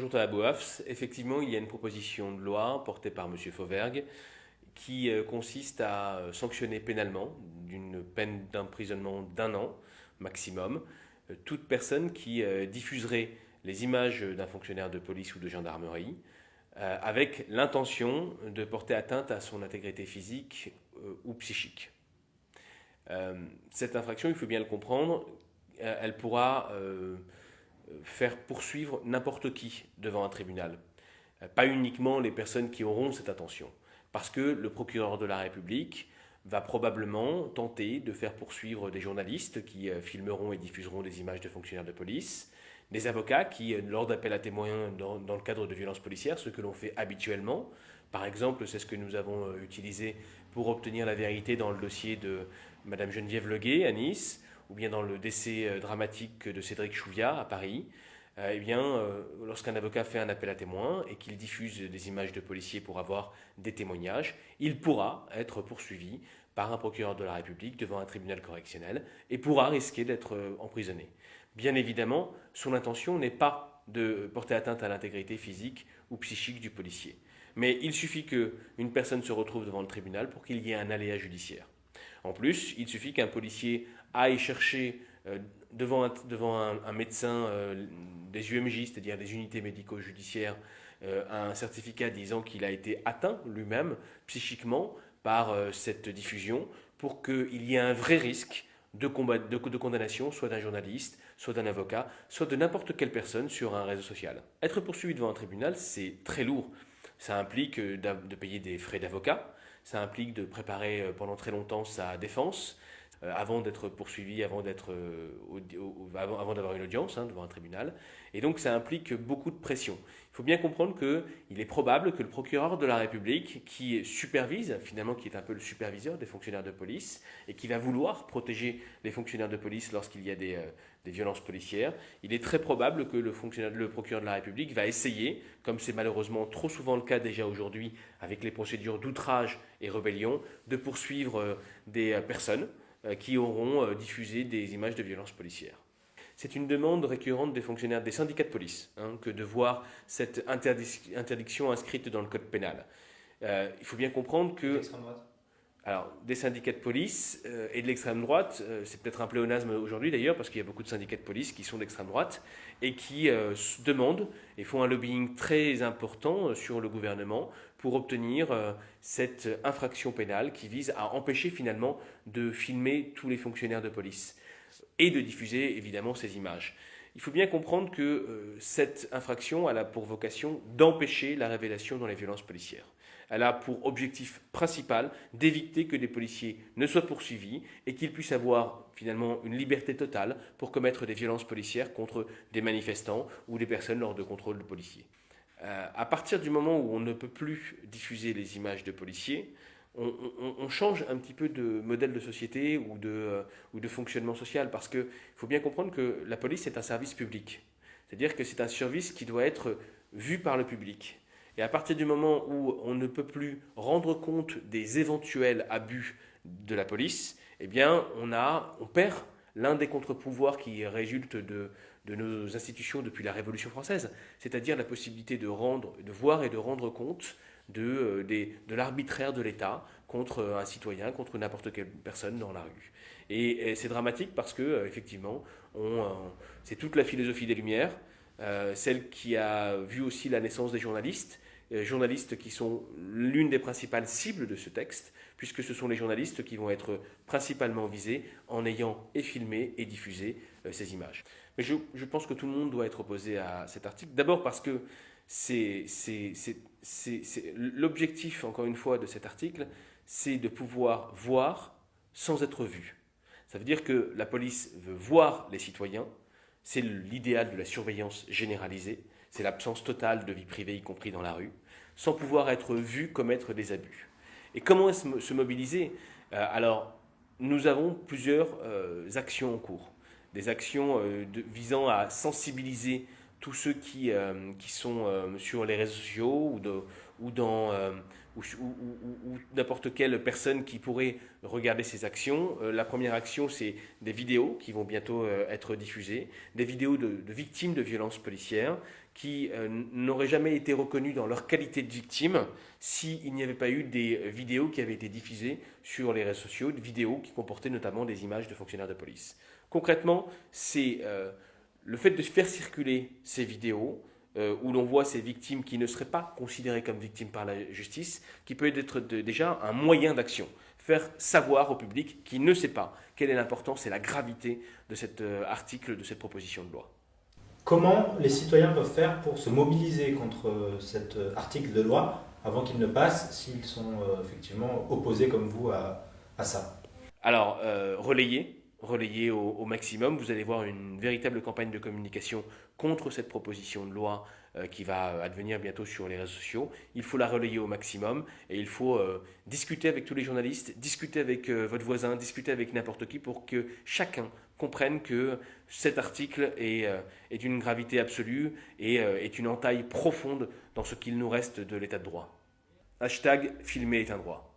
bonjour Thomas Boafs. Effectivement, il y a une proposition de loi portée par M. Fauvergue qui consiste à sanctionner pénalement d'une peine d'emprisonnement d'un an maximum toute personne qui diffuserait les images d'un fonctionnaire de police ou de gendarmerie avec l'intention de porter atteinte à son intégrité physique ou psychique. Cette infraction, il faut bien le comprendre, elle pourra faire poursuivre n'importe qui devant un tribunal. Pas uniquement les personnes qui auront cette intention. Parce que le procureur de la République va probablement tenter de faire poursuivre des journalistes qui filmeront et diffuseront des images de fonctionnaires de police, des avocats qui, lors d'appels à témoins dans le cadre de violences policières, ce que l'on fait habituellement, par exemple, c'est ce que nous avons utilisé pour obtenir la vérité dans le dossier de Madame Geneviève Leguet à Nice, ou bien dans le décès dramatique de Cédric Chouviat à Paris. Lorsqu'un avocat fait un appel à témoins et qu'il diffuse des images de policiers pour avoir des témoignages, il pourra être poursuivi par un procureur de la République devant un tribunal correctionnel et pourra risquer d'être emprisonné. Bien évidemment, son intention n'est pas de porter atteinte à l'intégrité physique ou psychique du policier. Mais il suffit qu'une personne se retrouve devant le tribunal pour qu'il y ait un aléa judiciaire. En plus, il suffit qu'un policier aille chercher devant un médecin des UMJ, c'est-à-dire des unités médico-judiciaires, un certificat disant qu'il a été atteint lui-même psychiquement par cette diffusion pour qu'il y ait un vrai risque de condamnation, soit d'un journaliste, soit d'un avocat, soit de n'importe quelle personne sur un réseau social. Être poursuivi devant un tribunal, c'est très lourd. Ça implique de payer des frais d'avocat, ça implique de préparer pendant très longtemps sa défense, avant d'être poursuivi, avant d'avoir une audience devant un tribunal. Et donc ça implique beaucoup de pression. Il faut bien comprendre qu'il est probable que le procureur de la République, qui supervise, finalement qui est un peu le superviseur des fonctionnaires de police, et qui va vouloir protéger les fonctionnaires de police lorsqu'il y a des violences policières, il est très probable que le procureur de la République va essayer, comme c'est malheureusement trop souvent le cas déjà aujourd'hui avec les procédures d'outrage et rébellion, de poursuivre des personnes qui auront diffusé des images de violences policières. C'est une demande récurrente des fonctionnaires des syndicats de police que de voir cette interdiction inscrite dans le code pénal. Il faut bien comprendre que... Alors, des syndicats de police et de l'extrême droite, c'est peut-être un pléonasme aujourd'hui d'ailleurs, parce qu'il y a beaucoup de syndicats de police qui sont d'extrême droite et qui demandent et font un lobbying très important sur le gouvernement pour obtenir cette infraction pénale qui vise à empêcher finalement de filmer tous les fonctionnaires de police et de diffuser évidemment ces images. Il faut bien comprendre que cette infraction a pour vocation d'empêcher la révélation dans les violences policières. Elle a pour objectif principal d'éviter que des policiers ne soient poursuivis et qu'ils puissent avoir finalement une liberté totale pour commettre des violences policières contre des manifestants ou des personnes lors de contrôles de policiers. À partir du moment où on ne peut plus diffuser les images de policiers, on change un petit peu de modèle de société ou de fonctionnement social, parce qu'il faut bien comprendre que la police est un service public. C'est-à-dire que c'est un service qui doit être vu par le public. Et à partir du moment où on ne peut plus rendre compte des éventuels abus de la police, eh bien on perd l'un des contre-pouvoirs qui résultent de nos institutions depuis la Révolution française, c'est-à-dire la possibilité de voir et de rendre compte de l'arbitraire de l'État contre un citoyen, contre n'importe quelle personne dans la rue. Et c'est dramatique parce que, effectivement, c'est toute la philosophie des Lumières, celle qui a vu aussi la naissance des journalistes qui sont l'une des principales cibles de ce texte, puisque ce sont les journalistes qui vont être principalement visés en ayant filmé et diffusé ces images. Mais je pense que tout le monde doit être opposé à cet article, d'abord parce que l'objectif, encore une fois, de cet article, c'est de pouvoir voir sans être vu. Ça veut dire que la police veut voir les citoyens, c'est l'idéal de la surveillance généralisée, c'est l'absence totale de vie privée, y compris dans la rue, sans pouvoir être vu commettre des abus. Et comment se mobiliser ? Alors, nous avons plusieurs actions en cours. Des actions visant à sensibiliser tous ceux qui sont sur les réseaux sociaux ou n'importe quelle personne qui pourrait regarder ces actions. La première action, c'est des vidéos qui vont bientôt être diffusées, des vidéos de victimes de violences policières qui n'auraient jamais été reconnus dans leur qualité de victime s'il n'y avait pas eu des vidéos qui avaient été diffusées sur les réseaux sociaux, des vidéos qui comportaient notamment des images de fonctionnaires de police. Concrètement, c'est le fait de faire circuler ces vidéos où l'on voit ces victimes qui ne seraient pas considérées comme victimes par la justice, qui peut être déjà un moyen d'action. Faire savoir au public qui ne sait pas quelle est l'importance et la gravité de cet article, de cette proposition de loi. Comment les citoyens peuvent faire pour se mobiliser contre cet article de loi avant qu'il ne passe, s'ils sont effectivement opposés comme vous à ça? Alors, relayer au maximum. Vous allez voir une véritable campagne de communication contre cette proposition de loi qui va advenir bientôt sur les réseaux sociaux. Il faut la relayer au maximum et il faut discuter avec tous les journalistes, discuter avec votre voisin, discuter avec n'importe qui pour que chacun comprenne que cet article est d'une gravité absolue et est une entaille profonde dans ce qu'il nous reste de l'état de droit. Hashtag filmer est un droit.